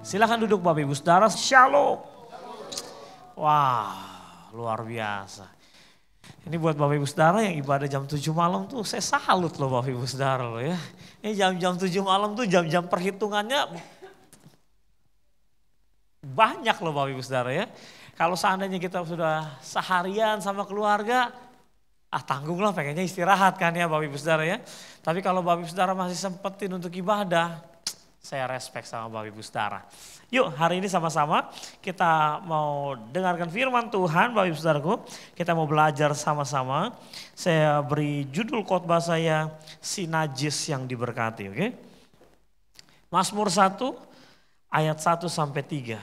Silakan duduk Bapak Ibu Saudara, Shalom. Wah, luar biasa. Ini buat Bapak Ibu Saudara yang ibadah jam 7 malam tuh saya salut loh Bapak Ibu Saudara loh ya. Ini jam-jam 7 malam tuh jam-jam perhitungannya banyak loh Bapak Ibu Saudara ya. Kalau seandainya kita sudah seharian sama keluarga, tanggunglah pengennya istirahat kan ya Bapak Ibu Saudara ya. Tapi kalau Bapak Ibu Saudara masih sempetin untuk ibadah, saya respect sama Bapak Ibu Saudara. Yuk hari ini sama-sama kita mau dengarkan firman Tuhan Bapak Ibu Saudaraku. Kita mau belajar sama-sama. Saya beri judul khotbah saya, Si Najis yang Diberkati. Oke? Mazmur 1 ayat 1 sampai 3.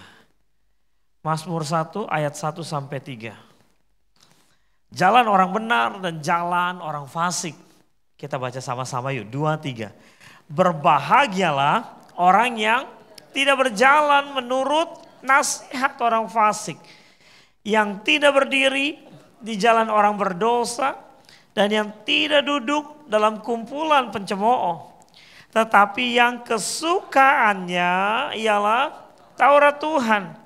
Mazmur 1 ayat 1 sampai 3. Jalan orang benar dan jalan orang fasik. Kita baca sama-sama yuk, 2, 3. Berbahagialah orang yang tidak berjalan menurut nasihat orang fasik. Yang tidak berdiri di jalan orang berdosa. Dan yang tidak duduk dalam kumpulan pencemooh. Tetapi yang kesukaannya ialah Taurat Tuhan.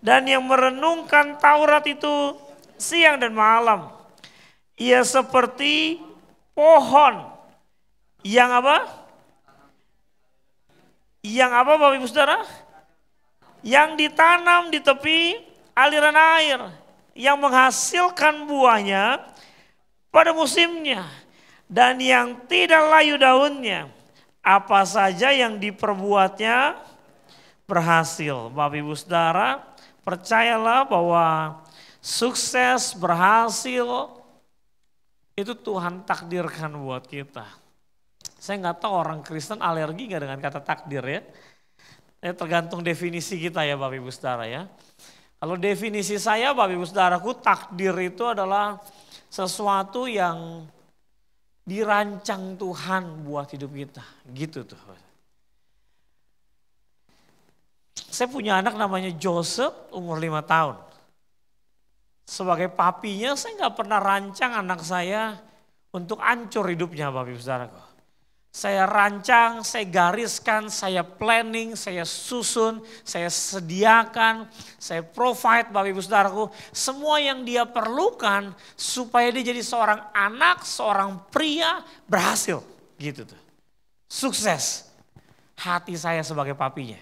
Dan yang merenungkan Taurat itu siang dan malam. Ia seperti pohon yang apa? Yang apa Bapak Ibu Saudara? Yang ditanam di tepi aliran air. Yang menghasilkan buahnya pada musimnya. Dan yang tidak layu daunnya. Apa saja yang diperbuatnya berhasil. Bapak Ibu Saudara, percayalah bahwa sukses, berhasil, itu Tuhan takdirkan buat kita. Saya nggak tahu orang Kristen alergi nggak dengan kata takdir ya. Tergantung definisi kita ya Bapak Ibu Saudara ya. Kalau definisi saya Bapak Ibu Saudaraku, takdir itu adalah sesuatu yang dirancang Tuhan buat hidup kita. Gitu tuh. Saya punya anak namanya Joseph, umur 5 tahun. Sebagai papinya saya nggak pernah rancang anak saya untuk hancur hidupnya Bapak Ibu Saudaraku. Saya rancang, saya gariskan, saya planning, saya susun, saya sediakan, saya provide Bapak Ibu Saudaraku. Semua yang dia perlukan supaya dia jadi seorang anak, seorang pria berhasil. Gitu tuh. Sukses. Hati saya sebagai papinya.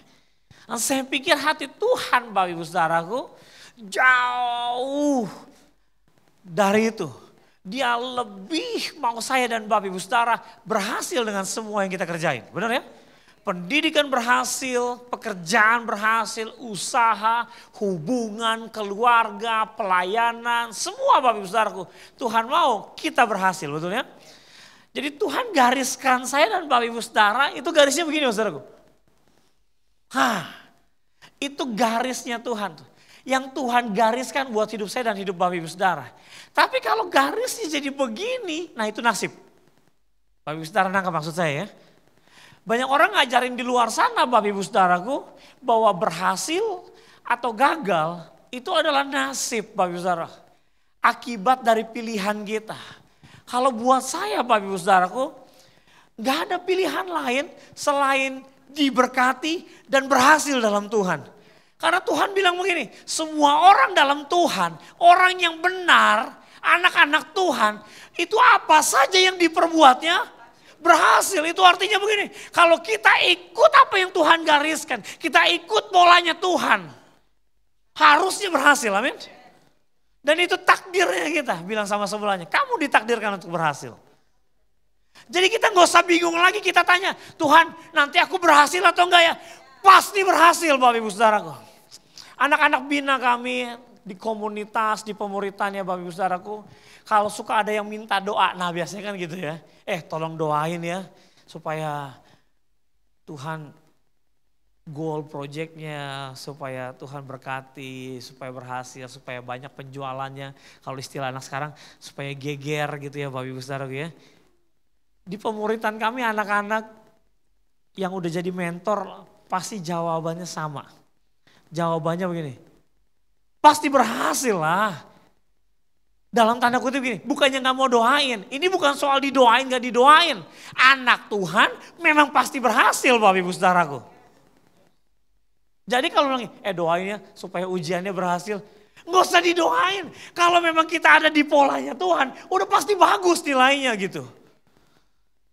Nah, saya pikir hati Tuhan Bapak Ibu Saudaraku jauh dari itu. Dia lebih mau saya dan Bapak Ibu Saudara berhasil dengan semua yang kita kerjain. Benar ya? Pendidikan berhasil, pekerjaan berhasil, usaha, hubungan, keluarga, pelayanan, semua Bapak Ibu Saudaraku. Tuhan mau kita berhasil, betul ya? Jadi Tuhan gariskan saya dan Bapak Ibu Saudara, itu garisnya begini Saudaraku. Itu garisnya Tuhan. Yang Tuhan gariskan buat hidup saya dan hidup Bapak Ibu Saudara. Tapi kalau garisnya jadi begini, nah itu nasib. Bapak Ibu Saudara nangkap maksud saya ya. Banyak orang ngajarin di luar sana Bapak Ibu Saudaraku bahwa berhasil atau gagal itu adalah nasib Bapak Ibu Saudara. Akibat dari pilihan kita. Kalau buat saya Bapak Ibu Saudaraku, gak ada pilihan lain selain diberkati dan berhasil dalam Tuhan. Karena Tuhan bilang begini, semua orang dalam Tuhan, orang yang benar, anak-anak Tuhan, itu apa saja yang diperbuatnya berhasil. Itu artinya begini, kalau kita ikut apa yang Tuhan gariskan, kita ikut polanya Tuhan, harusnya berhasil, amin. Dan itu takdirnya kita, bilang sama sebelahnya, kamu ditakdirkan untuk berhasil. Jadi kita gak usah bingung lagi, kita tanya, Tuhan nanti aku berhasil atau enggak ya? Pasti berhasil Bapak Ibu Saudaraku. Anak-anak bina kami di komunitas, di pemuritannya Bapak Ibu Saudaraku. Kalau suka ada yang minta doa, nah biasanya kan gitu ya. Tolong doain ya supaya Tuhan goal projectnya, supaya Tuhan berkati, supaya berhasil, supaya banyak penjualannya. Kalau istilah anak sekarang supaya geger gitu ya Bapak Ibu Saudaraku ya. Di pemuritan kami anak-anak yang udah jadi mentor pasti jawabannya sama. Jawabannya begini, pasti berhasil lah. Dalam tanda kutip gini, bukannya gak mau doain. Ini bukan soal didoain gak didoain. Anak Tuhan memang pasti berhasil Bapak Ibu Saudaraku. Jadi kalau bilang, doain ya supaya ujiannya berhasil. Nggak usah didoain. Kalau memang kita ada di polanya Tuhan, udah pasti bagus nilainya gitu.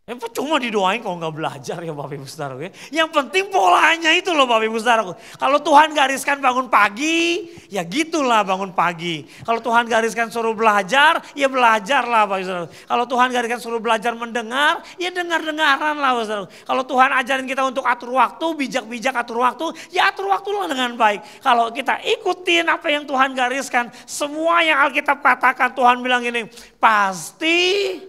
Cuma didoain kalau nggak belajar ya Bapak Ibu Saudara. Yang penting polanya itu loh Bapak Ibu Saudara. Kalau Tuhan gariskan bangun pagi, ya gitulah bangun pagi. Kalau Tuhan gariskan suruh belajar, ya belajarlah Bapak Ibu Saudara. Kalau Tuhan gariskan suruh belajar mendengar, ya dengar-dengaran lah Bapak Ibu Saudara. Kalau Tuhan ajarin kita untuk atur waktu, bijak-bijak atur waktu, ya atur waktulah dengan baik. Kalau kita ikutin apa yang Tuhan gariskan, semua yang Alkitab katakan Tuhan bilang ini, pasti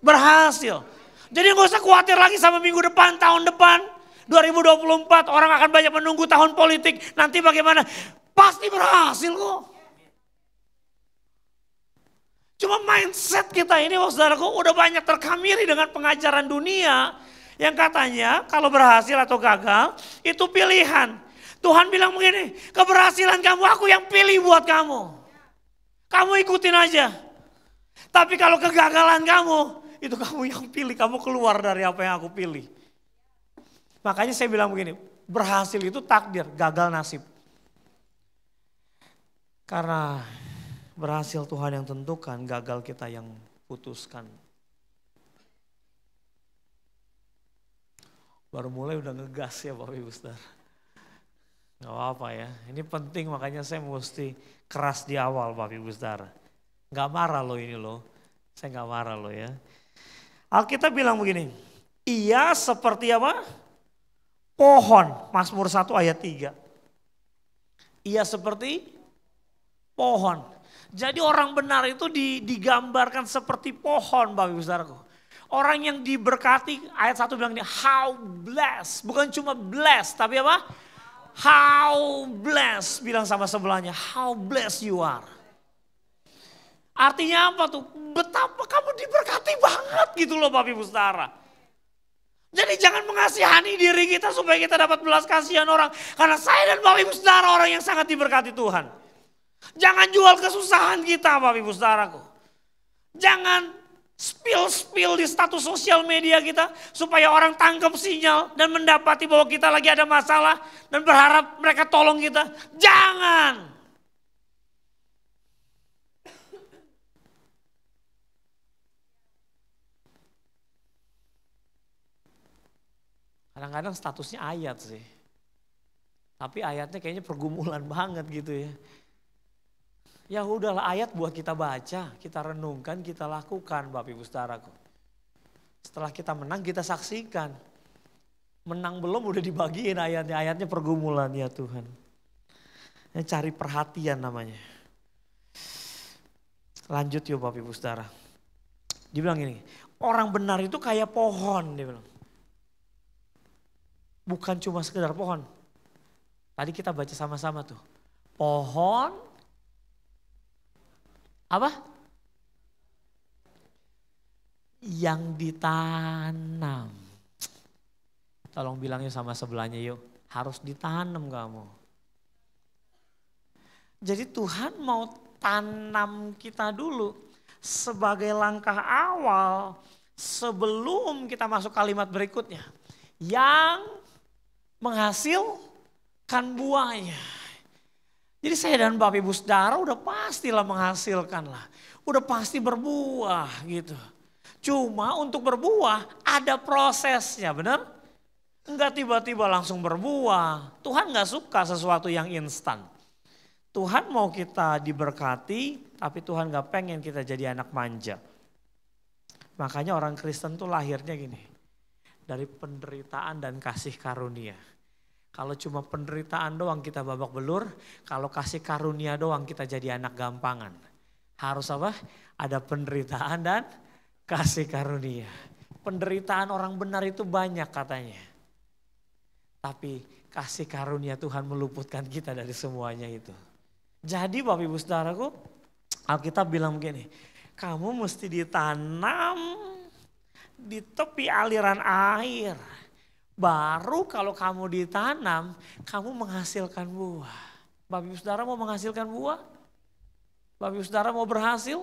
berhasil. Jadi gak usah khawatir lagi sama minggu depan, tahun depan. 2024 orang akan banyak menunggu tahun politik. Nanti bagaimana? Pasti berhasil kok. Cuma mindset kita ini saudaraku udah banyak terkamiri dengan pengajaran dunia. Yang katanya kalau berhasil atau gagal itu pilihan. Tuhan bilang begini, keberhasilan kamu aku yang pilih buat kamu. Kamu ikutin aja. Tapi kalau kegagalan kamu, itu kamu yang pilih, kamu keluar dari apa yang aku pilih. Makanya saya bilang begini, berhasil itu takdir, gagal nasib. Karena berhasil Tuhan yang tentukan, gagal kita yang putuskan. Baru mulai udah ngegas ya Bapak Ibu Saudara. Gak apa-apa ya, ini penting makanya saya mesti keras di awal Bapak Ibu Saudara. Gak marah loh ini loh, saya gak marah loh ya. Alkitab bilang begini, ia seperti apa? Pohon, Mazmur 1 ayat 3. Ia seperti pohon. Jadi orang benar itu digambarkan seperti pohon Bapak Ibu Saudaraku. Orang yang diberkati, ayat 1 bilang ini, how blessed. Bukan cuma blessed, tapi apa? How blessed, bilang sama sebelahnya, how blessed you are. Artinya apa tuh? Betapa kamu diberkati banget gitu loh Bapak Ibu Saudara. Jadi jangan mengasihani diri kita supaya kita dapat belas kasihan orang. Karena saya dan Bapak Ibu Saudara orang yang sangat diberkati Tuhan. Jangan jual kesusahan kita Bapak Ibu Saudaraku. Jangan spill di status sosial media kita. Supaya orang tangkap sinyal dan mendapati bahwa kita lagi ada masalah. Dan berharap mereka tolong kita. Jangan. Kadang-kadang statusnya ayat sih. Tapi ayatnya kayaknya pergumulan banget gitu ya. Ya udahlah ayat buat kita baca, kita renungkan, kita lakukan Bapak Ibu Saudaraku. Setelah kita menang kita saksikan. Menang belum udah dibagiin ayatnya, ayatnya pergumulan ya Tuhan. Yang cari perhatian namanya. Lanjut yuk Bapak Ibu Saudara. Dia bilang gini, orang benar itu kayak pohon dia bilang. Bukan cuma sekedar pohon. Tadi kita baca sama-sama tuh. Pohon apa? Yang ditanam. Tolong bilangnya sama sebelahnya yuk. Harus ditanam kamu. Jadi Tuhan mau tanam kita dulu. Sebagai langkah awal. Sebelum kita masuk kalimat berikutnya. Yang menghasilkan buahnya. Jadi saya dan Bapak Ibu Saudara udah pastilah menghasilkan lah. Udah pasti berbuah gitu. Cuma untuk berbuah ada prosesnya benar? Enggak tiba-tiba langsung berbuah. Tuhan gak suka sesuatu yang instan. Tuhan mau kita diberkati tapi Tuhan gak pengen kita jadi anak manja. Makanya orang Kristen tuh lahirnya gini. Dari penderitaan dan kasih karunia. Kalau cuma penderitaan doang kita babak belur, kalau kasih karunia doang kita jadi anak gampangan. Harus apa? Ada penderitaan dan kasih karunia. Penderitaan orang benar itu banyak katanya. Tapi kasih karunia Tuhan meluputkan kita dari semuanya itu. Jadi Bapak Ibu Saudaraku, Alkitab bilang begini, kamu mesti ditanam di tepi aliran air. Baru kalau kamu ditanam, kamu menghasilkan buah. Bapak Ibu Saudara mau menghasilkan buah? Bapak Ibu Saudara mau berhasil?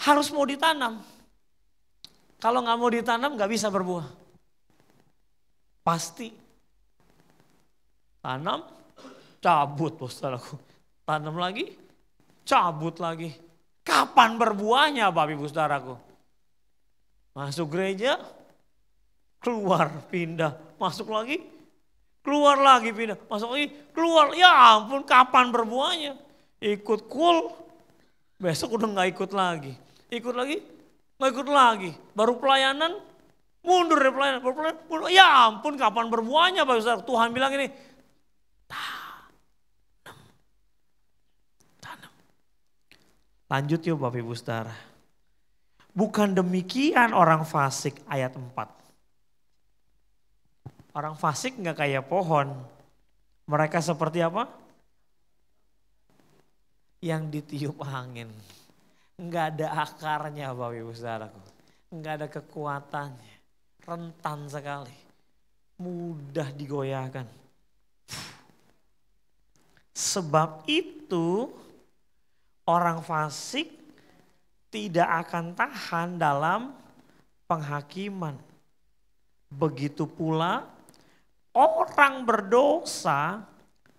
Harus mau ditanam. Kalau nggak mau ditanam nggak bisa berbuah. Pasti. Tanam, cabut saudaraku. Tanam lagi, cabut lagi. Kapan berbuahnya Bapak Ibu saudaraku? Masuk gereja, keluar, pindah. Masuk lagi, keluar lagi, pindah. Masuk lagi, keluar. Ya ampun, kapan berbuahnya? Ikut cool, besok udah gak ikut lagi. Ikut lagi, gak ikut lagi. Baru pelayanan, mundur dari pelayanan. Mundur. Ya ampun, kapan berbuahnya Bapak Ibu saudaraku? Tuhan bilang ini, tanam. Lanjut yuk Bapak Ibu saudara. Bukan demikian orang fasik ayat 4. Orang fasik gak kayak pohon. Mereka seperti apa? Yang ditiup angin. Gak ada akarnya Bapak Ibu saudaraku. Gak ada kekuatannya. Rentan sekali. Mudah digoyahkan. Sebab itu orang fasik tidak akan tahan dalam penghakiman. Begitu pula orang berdosa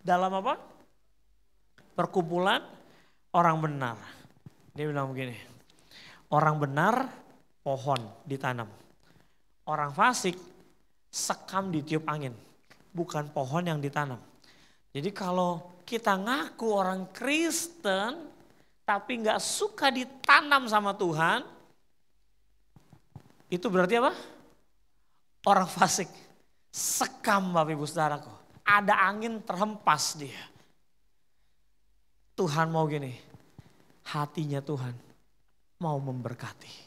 dalam apa? Perkumpulan orang benar. Dia bilang begini, orang benar pohon ditanam. Orang fasik sekam ditiup angin, bukan pohon yang ditanam. Jadi kalau kita ngaku orang Kristen tapi gak suka ditanam sama Tuhan, itu berarti apa? Orang fasik. Sekam Bapak Ibu saudaraku. Ada angin terhempas dia. Tuhan mau gini, hatinya Tuhan mau memberkati.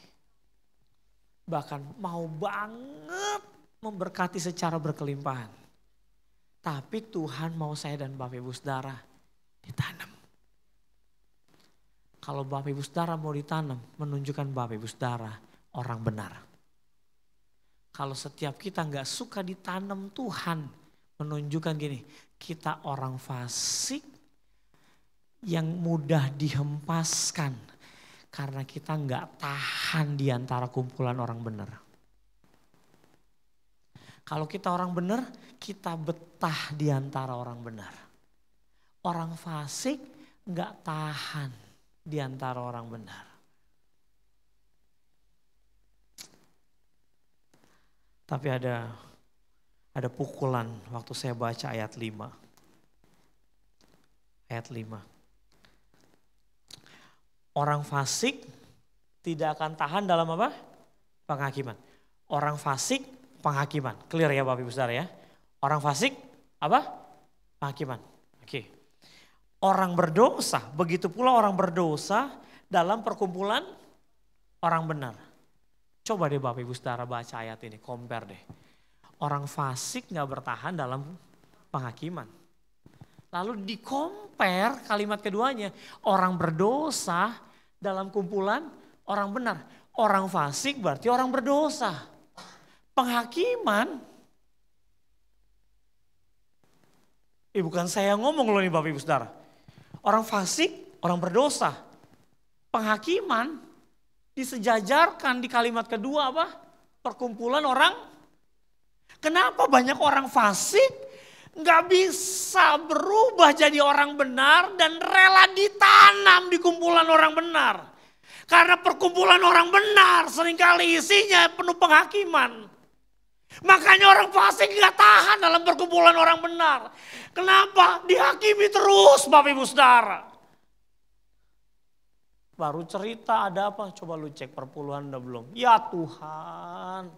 Bahkan mau banget memberkati secara berkelimpahan. Tapi Tuhan mau saya dan Bapak Ibu saudara ditanam. Kalau Bapak Ibu saudara mau ditanam, menunjukkan Bapak Ibu saudara orang benar. Kalau setiap kita gak suka ditanam Tuhan, menunjukkan gini, kita orang fasik yang mudah dihempaskan. Karena kita gak tahan di antara kumpulan orang benar. Kalau kita orang benar, kita betah di antara orang benar. Orang fasik gak tahan di antara orang benar. Tapi ada pukulan waktu saya baca ayat 5. Ayat 5. Orang fasik tidak akan tahan dalam apa? Penghakiman. Orang fasik penghakiman. Clear ya Bapak Ibu saudara ya. Orang fasik apa? Penghakiman. Oke. Orang berdosa, begitu pula orang berdosa dalam perkumpulan orang benar. Coba deh Bapak Ibu saudara baca ayat ini, compare deh. Orang fasik gak bertahan dalam penghakiman. Lalu di-compare kalimat keduanya, orang berdosa dalam kumpulan orang benar. Orang fasik berarti orang berdosa. Penghakiman, bukan saya ngomong loh nih Bapak Ibu saudara. Orang fasik, orang berdosa. Penghakiman disejajarkan di kalimat kedua apa? Perkumpulan orang. Kenapa banyak orang fasik gak bisa berubah jadi orang benar dan rela ditanam di kumpulan orang benar? Karena perkumpulan orang benar seringkali isinya penuh penghakiman. Makanya orang fasik gak tahan dalam perkumpulan orang benar. Kenapa? Dihakimi terus Bapak Ibu saudara. Baru cerita ada apa? Coba lu cek perpuluhan udah belum? Ya Tuhan.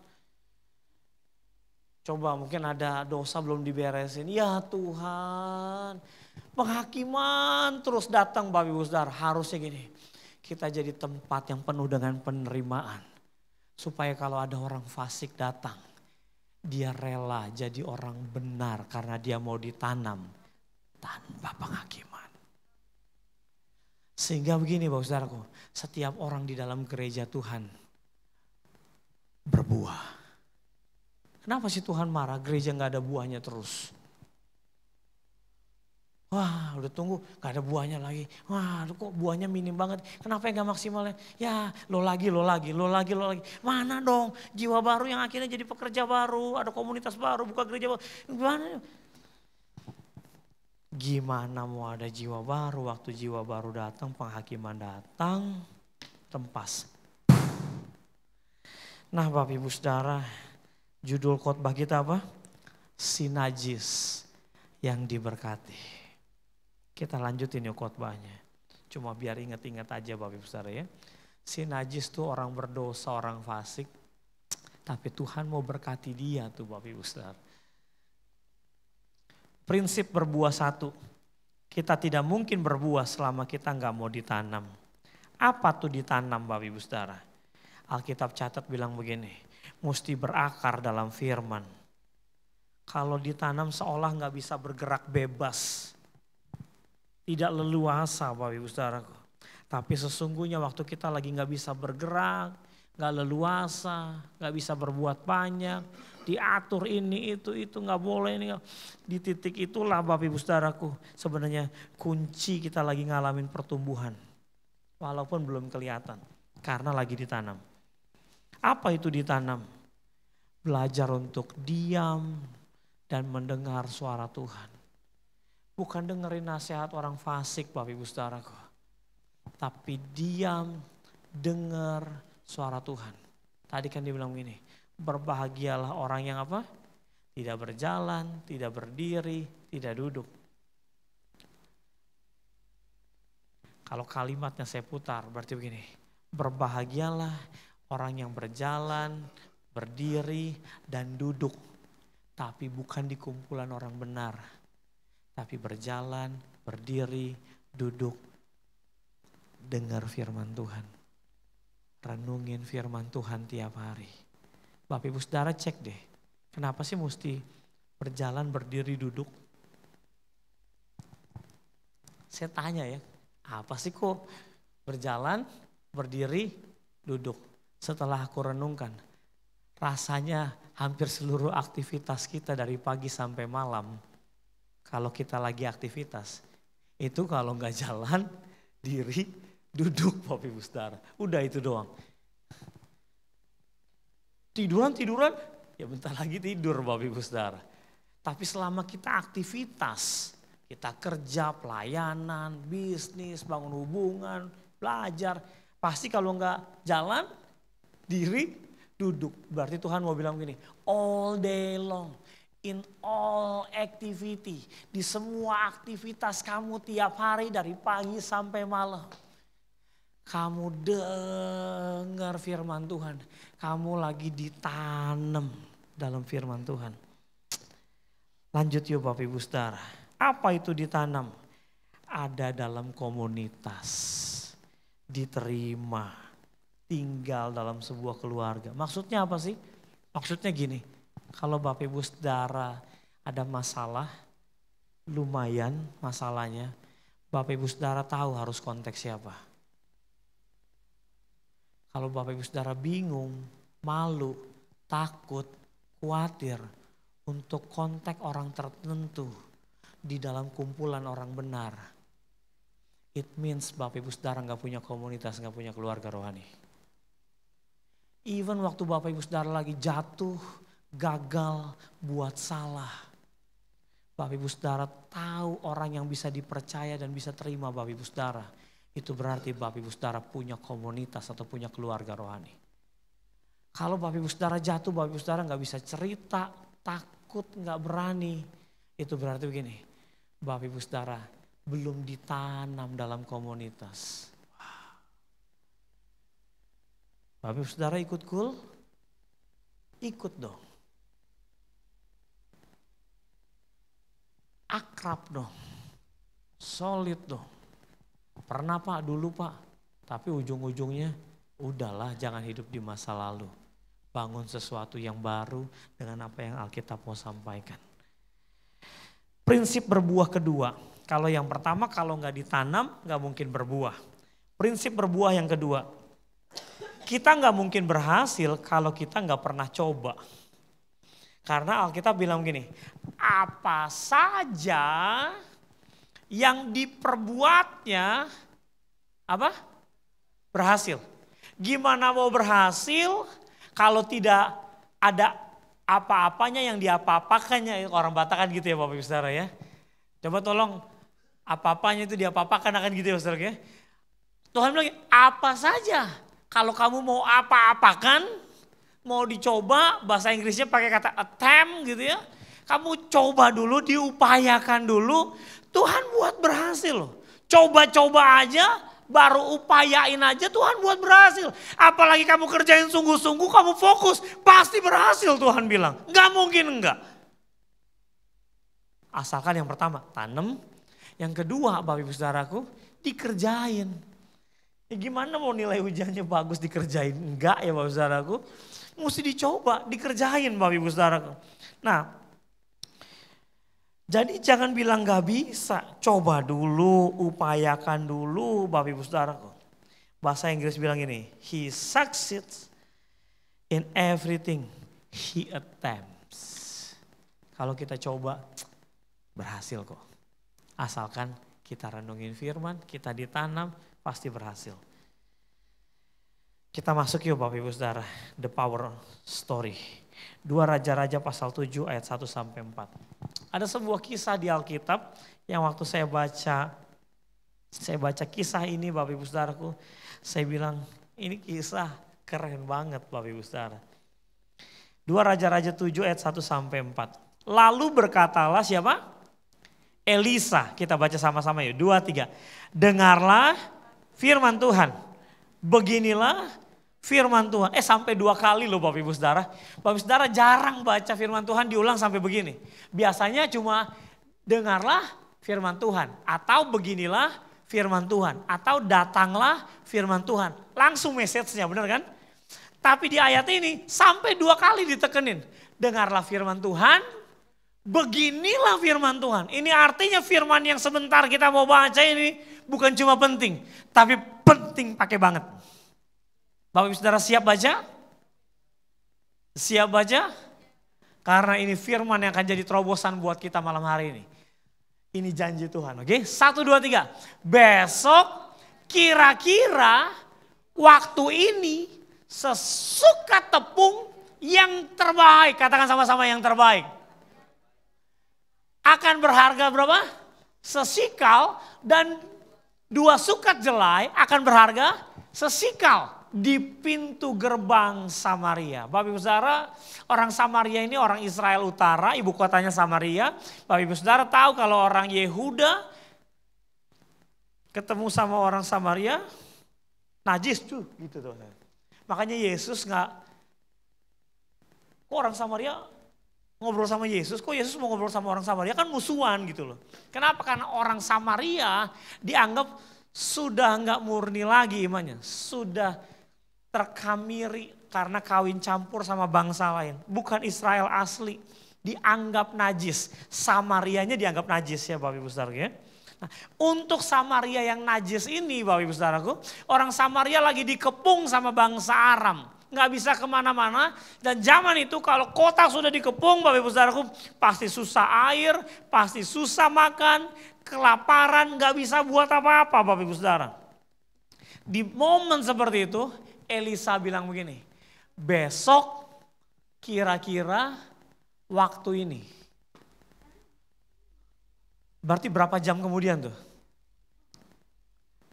Coba mungkin ada dosa belum diberesin. Ya Tuhan. Penghakiman terus datang Bapak Ibu saudara. Harusnya gini. Kita jadi tempat yang penuh dengan penerimaan. Supaya kalau ada orang fasik datang. Dia rela jadi orang benar karena dia mau ditanam tanpa penghakiman. Sehingga begini Bapak saudaraku, setiap orang di dalam gereja Tuhan berbuah. Kenapa sih Tuhan marah gereja gak ada buahnya terus? Wah udah tunggu gak ada buahnya lagi. Wah kok buahnya minim banget. Kenapa yang gak maksimalnya? Ya lo lagi. Mana dong jiwa baru yang akhirnya jadi pekerja baru. Ada komunitas baru, buka gereja baru. Gimana? Gimana mau ada jiwa baru, waktu jiwa baru datang, penghakiman datang, tempas. Nah Bapak Ibu Saudara, judul khotbah kita apa? Si najis yang diberkati. Kita lanjutin yuk khotbahnya. Cuma biar ingat-ingat aja Bapak Ibu Saudara ya. Si najis tuh orang berdosa, orang fasik. Tapi Tuhan mau berkati dia tuh Bapak Ibu Saudara. Prinsip berbuah satu, kita tidak mungkin berbuah selama kita nggak mau ditanam. Apa tuh ditanam Bapak Ibu Saudara? Alkitab catat bilang begini, mesti berakar dalam firman. Kalau ditanam seolah nggak bisa bergerak bebas, tidak leluasa Bapak Ibu Saudara. Tapi sesungguhnya waktu kita lagi nggak bisa bergerak, nggak leluasa, nggak bisa berbuat banyak, diatur ini itu nggak boleh ini. Di titik itulah Bapak Ibu Saudaraku sebenarnya kunci kita lagi ngalamin pertumbuhan. Walaupun belum kelihatan karena lagi ditanam. Apa itu ditanam? Belajar untuk diam dan mendengar suara Tuhan. Bukan dengerin nasihat orang fasik Bapak Ibu Saudaraku. Tapi diam, dengar suara Tuhan. Tadi kan dia bilang begini, berbahagialah orang yang apa? Tidak berjalan, tidak berdiri, tidak duduk. Kalau kalimatnya saya putar berarti begini, berbahagialah orang yang berjalan, berdiri dan duduk. Tapi bukan di kumpulan orang benar. Tapi berjalan, berdiri, duduk, dengar firman Tuhan. Renungin firman Tuhan tiap hari. Bapak Ibu Saudara cek deh, kenapa sih mesti berjalan, berdiri, duduk? Saya tanya ya, apa sih kok berjalan, berdiri, duduk? Setelah aku renungkan, rasanya hampir seluruh aktivitas kita dari pagi sampai malam, kalau kita lagi aktivitas, itu kalau nggak jalan, diri, duduk Bapak Ibu Saudara. Udah itu doang. Tiduran, ya bentar lagi tidur Bapak Ibu Saudara. Tapi selama kita aktivitas, kita kerja, pelayanan, bisnis, bangun hubungan, belajar. Pasti kalau nggak jalan, diri, duduk. Berarti Tuhan mau bilang gini, all day long, in all activity. Di semua aktivitas kamu tiap hari dari pagi sampai malam. Kamu dengar firman Tuhan. Kamu lagi ditanam dalam firman Tuhan. Lanjut yuk Bapak Ibu Saudara. Apa itu ditanam? Ada dalam komunitas. Diterima. Tinggal dalam sebuah keluarga. Maksudnya apa sih? Maksudnya gini. Kalau Bapak Ibu Saudara ada masalah. Lumayan masalahnya. Bapak Ibu Saudara tahu harus konteks siapa. Kalau Bapak Ibu Saudara bingung, malu, takut, khawatir untuk kontak orang tertentu di dalam kumpulan orang benar. It means Bapak Ibu Saudara gak punya komunitas, gak punya keluarga rohani. Even waktu Bapak Ibu Saudara lagi jatuh, gagal, buat salah. Bapak Ibu Saudara tahu orang yang bisa dipercaya dan bisa terima Bapak Ibu Saudara. Itu berarti Bapak Ibu Saudara punya komunitas atau punya keluarga rohani. Kalau Bapak Ibu Saudara jatuh, Bapak Ibu Saudara gak bisa cerita, takut, gak berani. Itu berarti begini, Bapak Ibu Saudara belum ditanam dalam komunitas. Bapak Ibu Saudara ikut cool? Ikut dong. Akrab dong. Solid dong. Pernah Pak, dulu Pak. Tapi ujung-ujungnya udahlah jangan hidup di masa lalu. Bangun sesuatu yang baru dengan apa yang Alkitab mau sampaikan. Prinsip berbuah kedua. Kalau yang pertama kalau nggak ditanam nggak mungkin berbuah. Prinsip berbuah yang kedua. Kita nggak mungkin berhasil kalau kita nggak pernah coba. Karena Alkitab bilang gini, apa saja yang diperbuatnya apa? Berhasil. Gimana mau berhasil kalau tidak ada apa-apanya yang diapa-apakannya, orang Batak kan gitu ya Bapak Ibu Saudara ya. Coba tolong apa-apanya itu diapa-apakan akan gitu ya saudara ya. Tuhan bilang apa saja. Kalau kamu mau apa-apakan, mau dicoba, bahasa Inggrisnya pakai kata attempt gitu ya. Kamu coba dulu, diupayakan dulu, Tuhan buat berhasil loh. Coba-coba aja, baru upayain aja Tuhan buat berhasil. Apalagi kamu kerjain sungguh-sungguh, kamu fokus, pasti berhasil Tuhan bilang. Gak mungkin enggak. Asalkan yang pertama, tanam. Yang kedua, Bapak Ibu Saudaraku, dikerjain. Ya gimana mau nilai ujiannya bagus dikerjain? Enggak ya Bapak Ibu Saudaraku. Mesti dicoba, dikerjain Bapak Ibu Saudaraku. Nah, jadi jangan bilang gak bisa. Coba dulu, upayakan dulu Bapak Ibu Saudaraku. Bahasa Inggris bilang ini, he succeeds in everything he attempts. Kalau kita coba, berhasil kok. Asalkan kita renungin firman, kita ditanam, pasti berhasil. Kita masuk yuk Bapak Ibu Saudara, the power story. 2 Raja-Raja pasal 7 ayat 1 sampai 4. Ada sebuah kisah di Alkitab yang waktu saya baca kisah ini Bapak Ibu Saudaraku, saya bilang ini kisah keren banget Bapak Ibu Saudara. 2 Raja-Raja 7 ayat 1 sampai 4. Lalu berkatalah siapa? Elisa, kita baca sama-sama yuk, 2, 3. Dengarlah firman Tuhan, beginilah firman Tuhan. Sampai 2 kali loh Bapak Ibu Saudara. Bapak Ibu Saudara jarang baca firman Tuhan diulang sampai begini. Biasanya cuma dengarlah firman Tuhan. Atau beginilah firman Tuhan. Atau datanglah firman Tuhan. Langsung message-nya benar kan? Tapi di ayat ini sampai 2 kali ditekenin. Dengarlah firman Tuhan. Beginilah firman Tuhan. Ini artinya firman yang sebentar kita mau baca ini bukan cuma penting. Tapi penting pakai banget. Bapak Ibu Saudara siap baca? Siap baca? Karena ini firman yang akan jadi terobosan buat kita malam hari ini. Ini janji Tuhan, oke? 1, 2, 3. Besok kira-kira waktu ini sesuka tepung yang terbaik. Katakan sama-sama yang terbaik. Akan berharga berapa? Sesikal, dan 2 sukat jelai akan berharga sesikal. Di pintu gerbang Samaria. Bapak Ibu Saudara, orang Samaria ini orang Israel Utara, ibu kotanya Samaria. Bapak Ibu Saudara tahu kalau orang Yehuda ketemu sama orang Samaria, najis tuh gitu tuh. Makanya Yesus kok orang Samaria ngobrol sama Yesus, kok Yesus mau ngobrol sama orang Samaria, kan musuhan gitu loh. Kenapa? Karena orang Samaria dianggap sudah enggak murni lagi imannya, sudah terkamiri karena kawin campur sama bangsa lain. Bukan Israel asli, dianggap najis. Samarianya dianggap najis ya Bapak Ibu Saudara ya. Nah, untuk Samaria yang najis ini Bapak Ibu Saudaraku, orang Samaria lagi dikepung sama bangsa Aram. Nggak bisa kemana-mana, dan zaman itu kalau kota sudah dikepung Bapak Ibu Saudaraku, pasti susah air, pasti susah makan, kelaparan, nggak bisa buat apa-apa Bapak Ibu Saudara. Di momen seperti itu, Elisa bilang begini, besok kira-kira waktu ini. Berarti berapa jam kemudian tuh?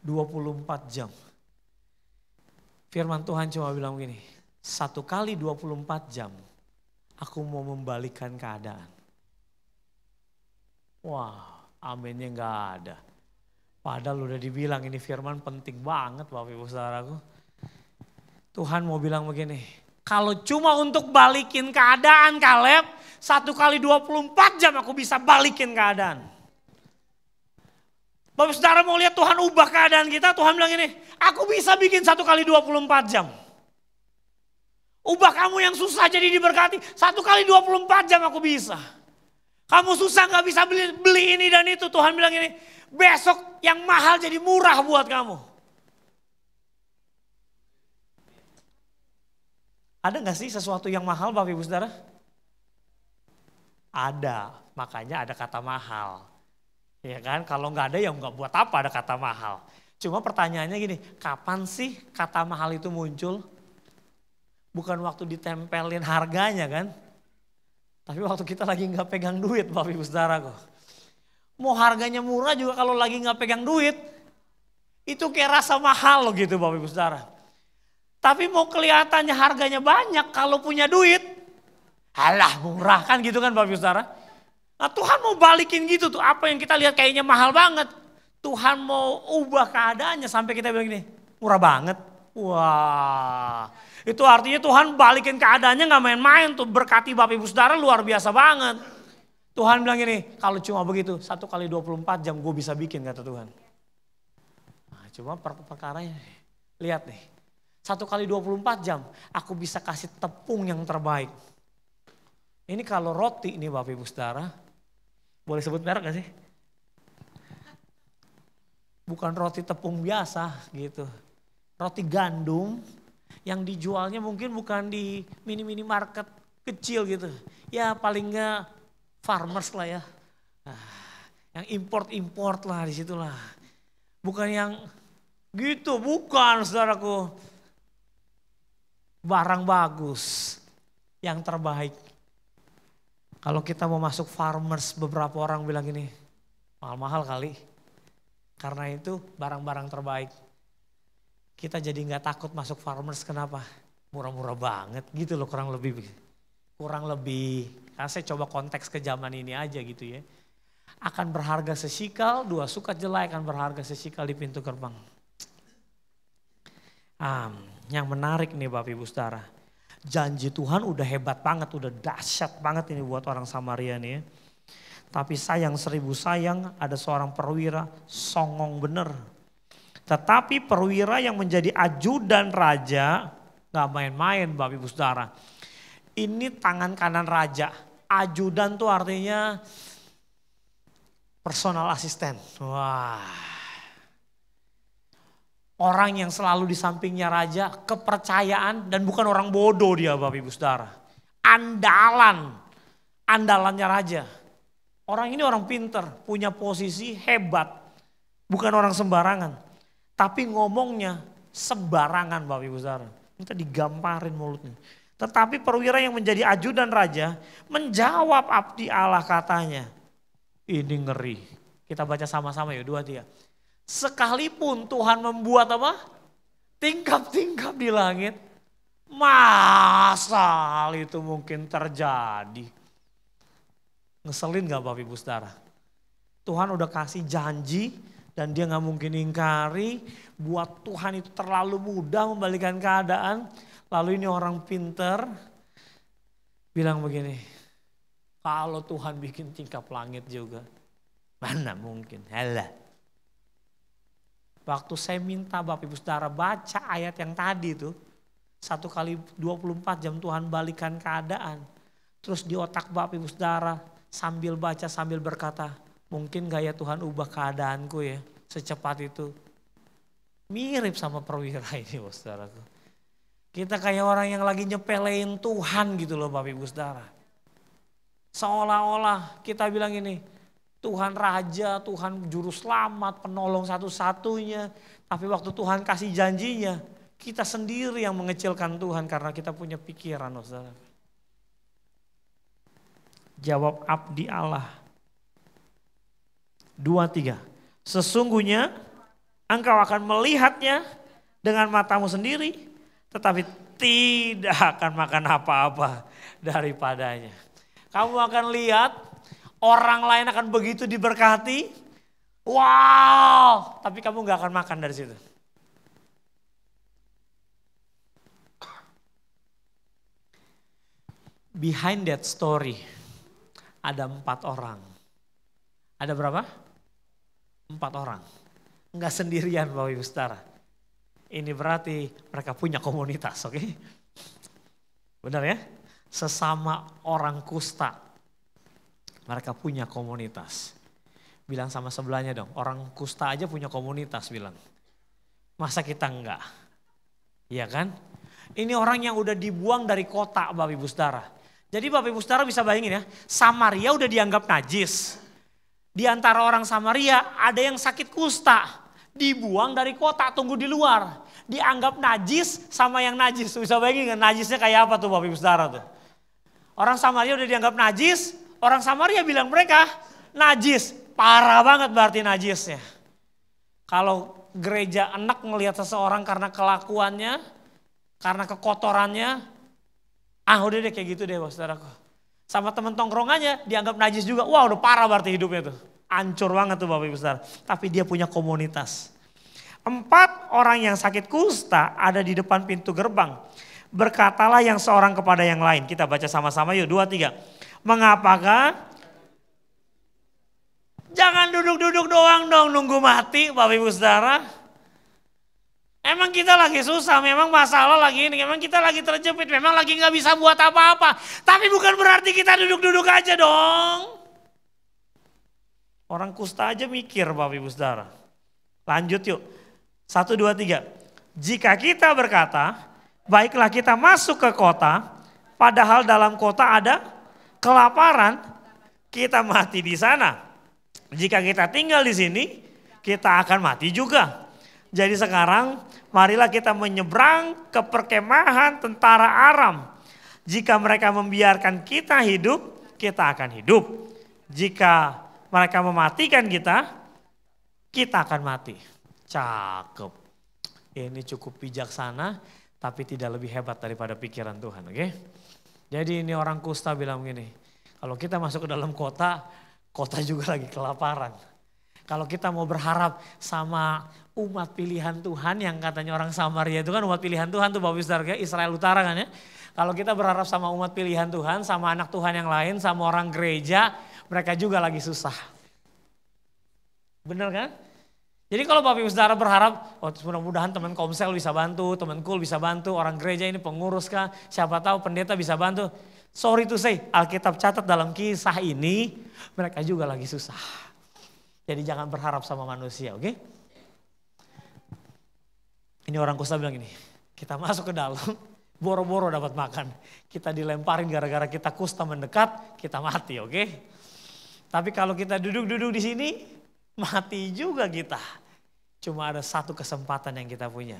24 jam. Firman Tuhan cuma bilang begini, 1 kali 24 jam aku mau membalikan keadaan. Wah, aminnya gak ada. Padahal udah dibilang ini firman penting banget Bapak Ibu Saudaraku. Tuhan mau bilang begini, kalau cuma untuk balikin keadaan Kaleb, 1 kali 24 jam aku bisa balikin keadaan. Bapak Saudara mau lihat Tuhan ubah keadaan kita, Tuhan bilang ini, aku bisa bikin 1 kali 24 jam. Ubah kamu yang susah jadi diberkati, 1 kali 24 jam aku bisa. Kamu susah gak bisa beli ini dan itu, Tuhan bilang ini, besok yang mahal jadi murah buat kamu. Ada gak sih sesuatu yang mahal Bapak Ibu Saudara? Ada, makanya ada kata mahal. Ya kan, kalau gak ada ya gak buat apa ada kata mahal. Cuma pertanyaannya gini, kapan sih kata mahal itu muncul? Bukan waktu ditempelin harganya kan? Tapi waktu kita lagi gak pegang duit Bapak Ibu Saudara kok. Mau harganya murah juga kalau lagi nggak pegang duit, itu kayak rasa mahal loh gitu Bapak Ibu Saudara. Tapi mau kelihatannya harganya banyak kalau punya duit, alah murah kan gitu kan Bapak Ibu Saudara. Nah Tuhan mau balikin gitu tuh, apa yang kita lihat kayaknya mahal banget. Tuhan mau ubah keadaannya sampai kita bilang gini, murah banget. Wah, itu artinya Tuhan balikin keadaannya nggak main-main tuh, berkati Bapak Ibu Saudara luar biasa banget. Tuhan bilang gini, kalau cuma begitu 1 kali 24 jam gue bisa bikin kata Tuhan. Nah, cuma perkaranya, lihat nih, 1 kali 24 jam aku bisa kasih tepung yang terbaik. Ini kalau roti nih Bapak Ibu Saudara, boleh sebut merek gak sih? Bukan roti tepung biasa gitu. Roti gandum yang dijualnya mungkin bukan di mini-mini market kecil gitu. Ya paling enggak farmers lah ya. Nah, yang import-import lah disitulah. Bukan yang gitu, bukan saudaraku. Barang bagus, yang terbaik. Kalau kita mau masuk farmers, beberapa orang bilang gini, mahal-mahal kali. Karena itu barang-barang terbaik. Kita jadi nggak takut masuk farmers, kenapa? Murah-murah banget gitu loh kurang lebih. Kurang lebih, karena saya coba konteks ke zaman ini aja gitu ya. Akan berharga sesikal, 2 sukat jelai akan berharga sesikal di pintu gerbang. Yang menarik nih Bapak Ibu Saudara. Janji Tuhan udah hebat banget, udah dahsyat banget ini buat orang Samaria nih ya. Tapi sayang 1000 sayang ada seorang perwira songong bener. Tetapi perwira yang menjadi ajudan raja gak main-main Bapak Ibu Saudara. Ini tangan kanan raja. Ajudan tuh artinya personal asisten. Wah. Orang yang selalu di sampingnya raja, kepercayaan dan bukan orang bodoh dia Bapak Ibu Saudara. Andalannya raja. Orang ini orang pinter, punya posisi hebat. Bukan orang sembarangan. Tapi ngomongnya sembarangan Bapak Ibu Saudara. Minta digamparin mulutnya. Tetapi perwira yang menjadi ajudan raja menjawab abdi Allah katanya. Ini ngeri. Kita baca sama-sama ya 2-3. Sekalipun Tuhan membuat apa? Tingkap-tingkap di langit. Masa hal itu mungkin terjadi? Ngeselin gak Bapak Ibu Saudara? Tuhan udah kasih janji dan dia gak mungkin ingkari. Buat Tuhan itu terlalu mudah membalikan keadaan. Lalu ini orang pinter bilang begini. Kalau Tuhan bikin tingkap langit juga. Mana mungkin? Halah. Waktu saya minta Bapak Ibu Saudara baca ayat yang tadi itu. 1 kali 24 jam Tuhan balikan keadaan. Terus di otak Bapak Ibu Saudara sambil baca sambil berkata. Mungkin gak ya Tuhan ubah keadaanku ya secepat itu. Mirip sama perwira ini Bapak Saudaraku. Kita kayak orang yang lagi nyepelein Tuhan gitu loh Bapak Ibu Saudara. Seolah-olah kita bilang ini. Tuhan Raja, Tuhan Juru Selamat, penolong satu-satunya. Tapi waktu Tuhan kasih janjinya, kita sendiri yang mengecilkan Tuhan karena kita punya pikiran. Saudara. Jawab abdi Allah. 2-3. Sesungguhnya engkau akan melihatnya dengan matamu sendiri. Tetapi tidak akan makan apa-apa daripadanya. Kamu akan lihat. Orang lain akan begitu diberkati. Wow, tapi kamu gak akan makan dari situ. Behind that story ada 4 orang. Ada berapa? 4 orang. Enggak sendirian Bapak Ibu Saudara. Ini berarti mereka punya komunitas, oke? Benar ya? Sesama orang kusta. Mereka punya komunitas. Bilang sama sebelahnya dong, orang kusta aja punya komunitas bilang. Masa kita enggak? Iya kan? Ini orang yang udah dibuang dari kota Bapak Ibu Saudara. Jadi Bapak Ibu Saudara bisa bayangin ya, Samaria udah dianggap najis. Di antara orang Samaria ada yang sakit kusta. Dibuang dari kota, tunggu di luar. Dianggap najis sama yang najis. Bisa bayangin kan najisnya kayak apa tuh Bapak Ibu Saudara tuh. Orang Samaria udah dianggap najis. Orang Samaria bilang mereka najis. Parah banget berarti najisnya. Kalau gereja enak ngelihat seseorang karena kelakuannya, karena kekotorannya, udah deh kayak gitu deh saudaraku. Sama temen tongkrongannya dianggap najis juga, wah udah parah berarti hidupnya tuh. Hancur banget tuh Bapak Ibu Saudara. Tapi dia punya komunitas. 4 orang yang sakit kusta ada di depan pintu gerbang. Berkatalah yang seorang kepada yang lain. Kita baca sama-sama yuk, 2, 3. Mengapakah? Jangan duduk-duduk doang dong nunggu mati Bapak Ibu Saudara. Emang kita lagi susah, memang masalah lagi ini, memang kita lagi terjepit, memang lagi gak bisa buat apa-apa. Tapi bukan berarti kita duduk-duduk aja dong. Orang kusta aja mikir Bapak Ibu Saudara. Lanjut yuk. 1, 2, 3. Jika kita berkata, baiklah kita masuk ke kota, padahal dalam kota ada kelaparan, kita mati di sana. Jika kita tinggal di sini, kita akan mati juga. Jadi sekarang marilah kita menyeberang ke perkemahan tentara Aram. Jika mereka membiarkan kita hidup, kita akan hidup. Jika mereka mematikan kita, kita akan mati. Cakep. Ini cukup bijaksana, tapi tidak lebih hebat daripada pikiran Tuhan. Oke? Jadi ini orang kusta bilang begini, kalau kita masuk ke dalam kota, kota juga lagi kelaparan. Kalau kita mau berharap sama umat pilihan Tuhan yang katanya orang Samaria itu kan umat pilihan Tuhan tuh Bapak Ibu Saudara, Israel Utara kan ya. Kalau kita berharap sama umat pilihan Tuhan, sama anak Tuhan yang lain, sama orang gereja, mereka juga lagi susah. Bener kan? Jadi kalau Bapak Ibu Saudara berharap, mudah-mudahan teman komsel bisa bantu, teman kul bisa bantu, orang gereja ini pengurus kah, siapa tahu pendeta bisa bantu. Sorry to say, Alkitab catat dalam kisah ini, mereka juga lagi susah. Jadi jangan berharap sama manusia, oke? Ini orang kusta bilang gini, kita masuk ke dalam, boro-boro dapat makan. Kita dilemparin gara-gara kita kusta mendekat, kita mati, oke? Tapi kalau kita duduk-duduk di sini, mati juga kita. Cuma ada satu kesempatan yang kita punya.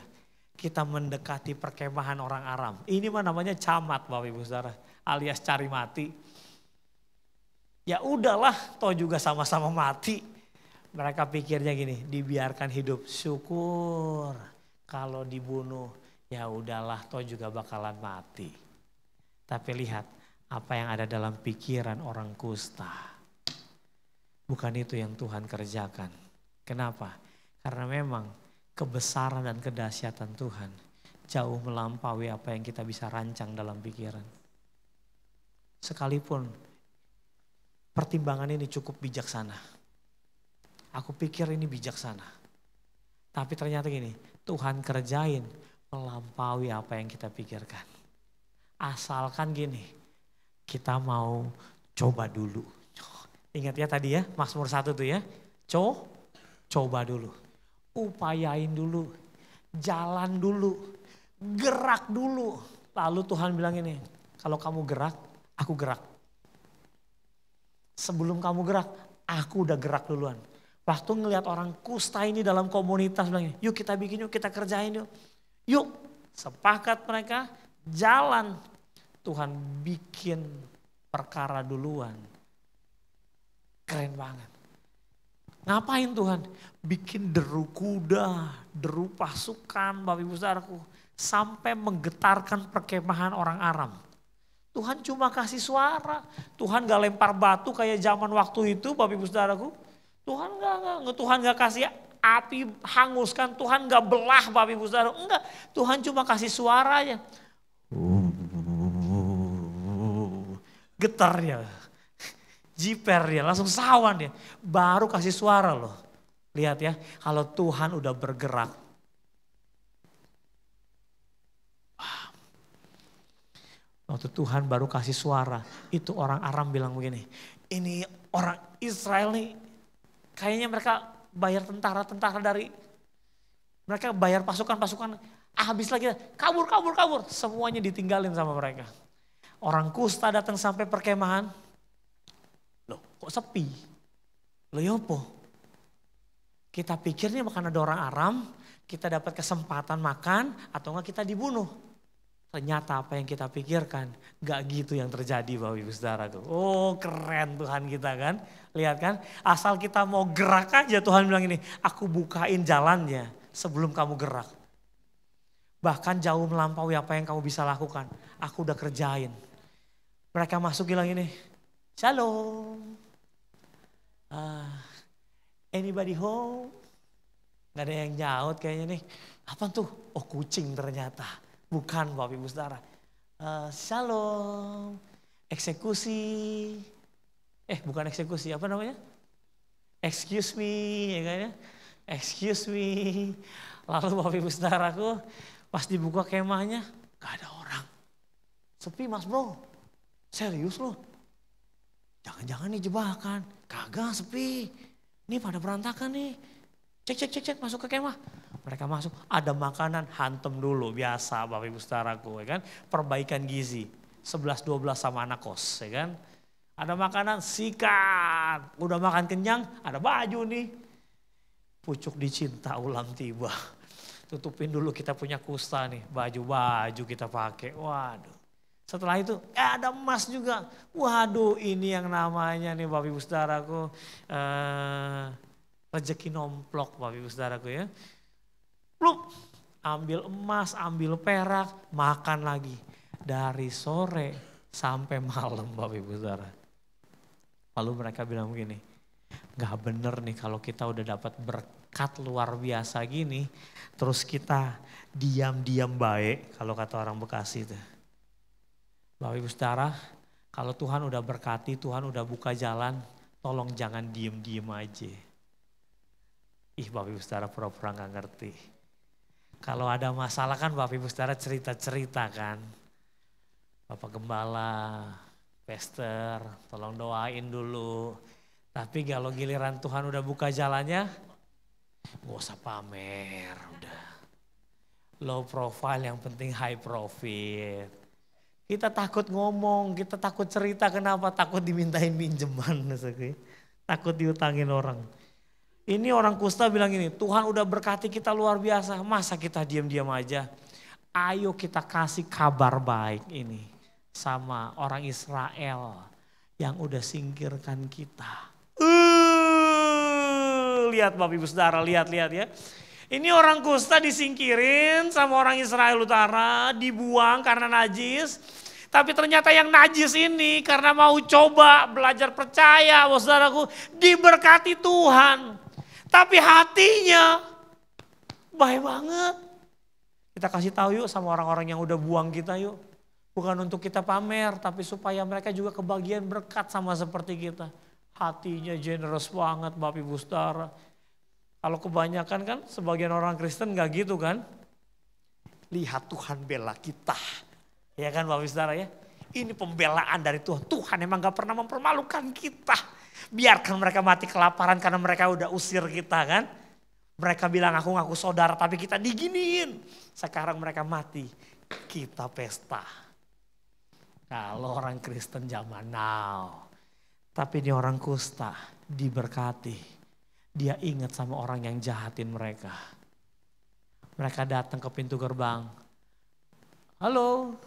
Kita mendekati perkemahan orang Aram. Ini mah namanya camat Bapak Ibu Saudara, alias cari mati. Ya udahlah, toh juga sama-sama mati. Mereka pikirnya gini, dibiarkan hidup, syukur. Kalau dibunuh, ya udahlah, toh juga bakalan mati. Tapi lihat apa yang ada dalam pikiran orang kusta. Bukan itu yang Tuhan kerjakan. Kenapa? Karena memang kebesaran dan kedahsyatan Tuhan jauh melampaui apa yang kita bisa rancang dalam pikiran. Sekalipun pertimbangan ini cukup bijaksana. Aku pikir ini bijaksana. Tapi ternyata gini, Tuhan kerjain melampaui apa yang kita pikirkan. Asalkan gini, kita mau coba dulu. Ingat ya tadi ya, Mazmur 1 tuh ya. Coba dulu. Upayain dulu. Jalan dulu. Gerak dulu. Lalu Tuhan bilang ini, kalau kamu gerak, aku gerak. Sebelum kamu gerak, aku udah gerak duluan. Waktu ngelihat orang kusta ini dalam komunitas bilang, yuk kita bikin yuk, kita kerjain yuk. Yuk, sepakat mereka, jalan. Tuhan bikin perkara duluan. Keren banget. Ngapain Tuhan? Bikin deru kuda, deru pasukan Bapak Ibu Saudaraku. Sampai menggetarkan perkemahan orang Aram. Tuhan cuma kasih suara. Tuhan gak lempar batu kayak zaman waktu itu Bapak Ibu Saudaraku. Tuhan gak kasih api hanguskan. Tuhan gak belah Bapak Ibu Saudara. Enggak, Tuhan cuma kasih suara aja. Getar dia. Jiper dia, langsung sawan dia. Baru kasih suara loh. Lihat ya, kalau Tuhan udah bergerak. Waktu Tuhan baru kasih suara, itu orang Aram bilang begini. Ini orang Israel nih, kayaknya mereka bayar tentara-tentara dari, mereka bayar pasukan-pasukan, habis lagi, kabur. Semuanya ditinggalin sama mereka. Orang kusta datang sampai perkemahan, loh kok sepi? Loh yopo? Kita pikirnya makan ada orang Aram, kita dapat kesempatan makan atau enggak kita dibunuh. Ternyata apa yang kita pikirkan gak gitu yang terjadi Bapak Ibu Saudara. Oh keren Tuhan kita kan. Lihat kan, asal kita mau gerak aja Tuhan bilang ini, aku bukain jalannya sebelum kamu gerak. Bahkan jauh melampaui apa yang kamu bisa lakukan. Aku udah kerjain. Mereka masuk bilang ini, Shalom. Anybody home? Gak ada yang nyaut kayaknya nih. Apa tuh? Oh kucing ternyata. Bukan Bapak Ibu Saudara. Shalom. Eksekusi. Bukan eksekusi, apa namanya? Excuse me, ya kan ya? Excuse me. Lalu Bapak Ibu Saudaraku, pas dibuka kemahnya, gak ada orang. Sepi mas bro, serius loh. Jangan-jangan nih jebakan, kagak sepi. Ini pada berantakan nih. Cek masuk ke kemah. Mereka masuk, ada makanan, hantem dulu biasa Bapak Ibu Saudaraku, ya kan? Perbaikan gizi, 11-12 sama anak kos, ya kan? Ada makanan, sikat. Udah makan kenyang, ada baju nih. Pucuk dicinta ulang tiba. Tutupin dulu kita punya kusta nih, baju-baju kita pakai. Waduh. Setelah itu ada emas juga. Waduh ini yang namanya nih Bapak Ibu Saudaraku. Rezeki nomplok Bapak Ibu Saudaraku ya. Pluk, ambil emas, ambil perak, makan lagi. Dari sore sampai malam Bapak Ibu Saudara. Lalu mereka bilang begini, gak bener nih kalau kita udah dapat berkat luar biasa gini, terus kita diam-diam baik, kalau kata orang Bekasi itu. Bapak Ibu Saudara, kalau Tuhan udah berkati, Tuhan udah buka jalan, tolong jangan diem-diem aja. Bapak Ibu Saudara pura-pura gak ngerti. Kalau ada masalah kan Bapak Ibu Saudara cerita-cerita kan. Bapak Gembala, Pastor, tolong doain dulu. Tapi kalau giliran Tuhan udah buka jalannya, gak usah pamer udah. Low profile yang penting high profit. Kita takut ngomong, kita takut cerita kenapa? Takut dimintain pinjaman. Takut diutangin orang. Ini orang kusta bilang gini, Tuhan udah berkati kita luar biasa, masa kita diam-diam aja? Ayo kita kasih kabar baik ini sama orang Israel yang udah singkirkan kita. Lihat Bapak Ibu Saudara, lihat ya. Ini orang kusta disingkirin sama orang Israel Utara, dibuang karena najis. Tapi ternyata yang najis ini karena mau coba belajar percaya, saudaraku, diberkati Tuhan. Tapi hatinya baik banget. Kita kasih tahu yuk sama orang-orang yang udah buang kita yuk. Bukan untuk kita pamer, tapi supaya mereka juga kebagian berkat sama seperti kita. Hatinya generous banget Bapak Ibu Saudara. Kalau kebanyakan kan sebagian orang Kristen gak gitu kan. Lihat Tuhan bela kita. Ya kan Bapak Ibu Saudara ya. Ini pembelaan dari Tuhan. Tuhan emang gak pernah mempermalukan kita. Biarkan mereka mati kelaparan karena mereka udah usir kita kan. Mereka bilang aku ngaku saudara tapi kita diginiin. Sekarang mereka mati, kita pesta. Kalau orang Kristen zaman now. Tapi ini orang kusta diberkati. Dia ingat sama orang yang jahatin mereka. Mereka datang ke pintu gerbang. Halo,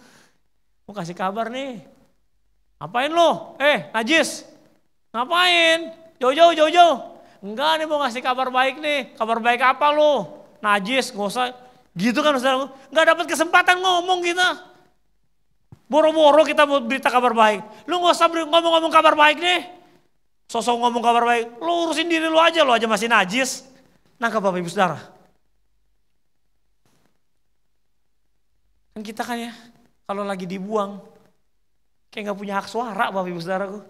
mau kasih kabar nih. Ngapain lo? Najis. Ngapain? Jauh-jauh. Enggak nih mau ngasih kabar baik nih. Kabar baik apa lo? Najis, gak usah. Gitu kan saudara. Gak dapat kesempatan ngomong kita. Boro-boro kita mau berita kabar baik. Lu gak usah ngomong-ngomong kabar baik nih. Sosok ngomong kabar baik. Lu urusin diri lu aja masih najis. Nangkap Bapak Ibu Saudara. Kan kita kan ya, kalau lagi dibuang, kayak gak punya hak suara Bapak Ibu Saudaraku.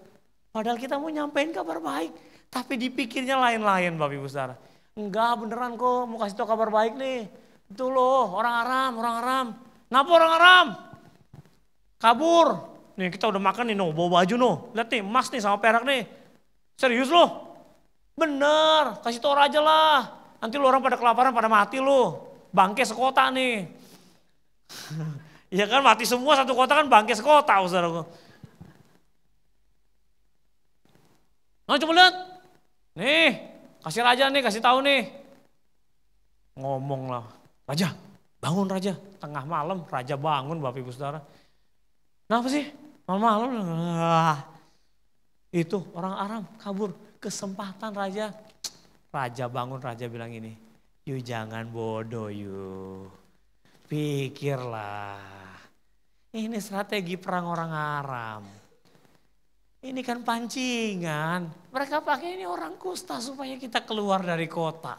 Padahal kita mau nyampein kabar baik. Tapi dipikirnya lain-lain Bapak Ibu Saudara. Enggak beneran kok mau kasih tau kabar baik nih. Itu loh orang Aram. Kenapa orang Aram? Kabur. Nih kita udah makan nih bawa baju Lihat nih emas nih sama perak nih. Serius loh? Bener, kasih tau aja lah. Nanti lo orang pada kelaparan pada mati lo. Bangke sekota nih. Iya kan mati semua satu kota kan bangke sekota saudaraku. Nah coba lihat. Nih kasih raja nih kasih tahu nih. Ngomong lah. Raja Bangun raja, tengah malam raja bangun Bapak Ibu Saudara. Kenapa sih? Malam-malam. Itu orang Aram kabur, kesempatan raja. Raja bangun, raja bilang ini, "You jangan bodoh you. Pikirlah. Ini strategi perang orang Aram. Ini kan pancingan. Mereka pakai ini orang Kusta supaya kita keluar dari kota.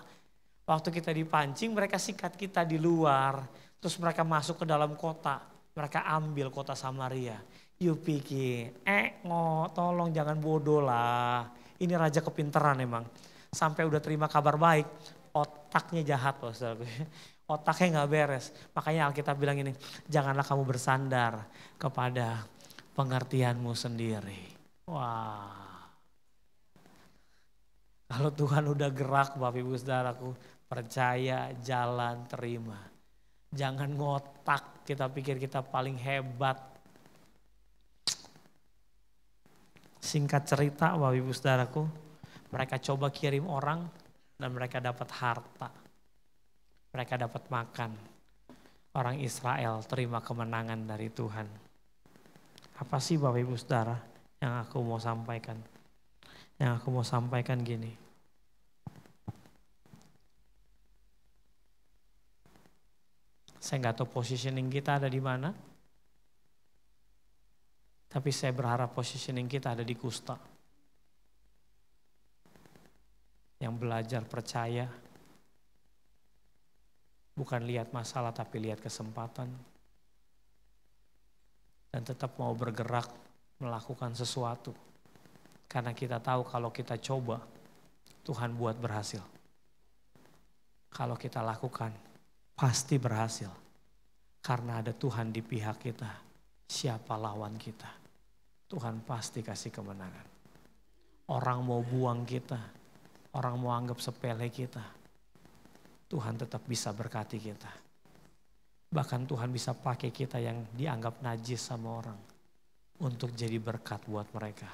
Waktu kita dipancing mereka sikat kita di luar. Terus mereka masuk ke dalam kota. Mereka ambil kota Samaria. You pikir, tolong jangan bodoh lah. Ini raja kepinteran emang. Sampai udah terima kabar baik, otaknya jahat loh saudaraku. Otaknya gak beres. Makanya Alkitab bilang ini, janganlah kamu bersandar kepada pengertianmu sendiri. Wah, kalau Tuhan udah gerak Bapak Ibu Saudaraku, percaya, jalan, terima. Jangan ngotak, kita pikir kita paling hebat. Singkat cerita Bapak Ibu Saudaraku, mereka coba kirim orang dan mereka dapat harta. Mereka dapat makan. Orang Israel terima kemenangan dari Tuhan. Apa sih Bapak Ibu Saudara yang aku mau sampaikan? Yang aku mau sampaikan gini. Saya nggak tahu positioning kita ada di mana. Tapi saya berharap positioning kita ada di Kusta. Yang belajar percaya. Bukan lihat masalah tapi lihat kesempatan. Dan tetap mau bergerak melakukan sesuatu. Karena kita tahu kalau kita coba, Tuhan buat berhasil. Kalau kita lakukan, pasti berhasil. Karena ada Tuhan di pihak kita. Siapa lawan kita? Tuhan pasti kasih kemenangan. Orang mau buang kita, orang mau anggap sepele kita, Tuhan tetap bisa berkati kita. Bahkan Tuhan bisa pakai kita yang dianggap najis sama orang untuk jadi berkat buat mereka.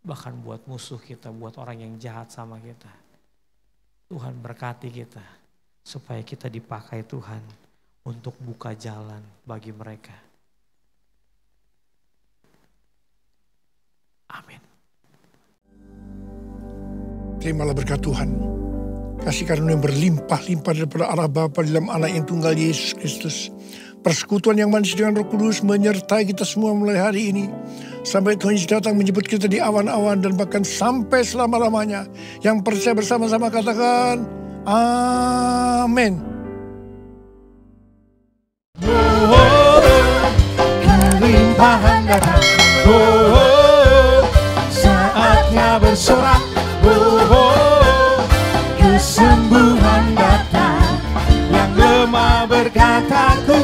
Bahkan buat musuh kita, buat orang yang jahat sama kita. Tuhan berkati kita supaya kita dipakai Tuhan untuk buka jalan bagi mereka. Amin. Terimalah berkat Tuhan. Kasih karunia yang berlimpah-limpah daripada Allah Bapa dalam Anak yang tunggal Yesus Kristus. Persekutuan yang manis dengan Roh Kudus menyertai kita semua mulai hari ini. Sampai Tuhan Yesus datang menjemput kita di awan-awan dan bahkan sampai selama-lamanya. Yang percaya bersama-sama katakan, amin. Kelimpahan datang, saatnya bersorak, kesembuhan datang, yang lemah berkata ku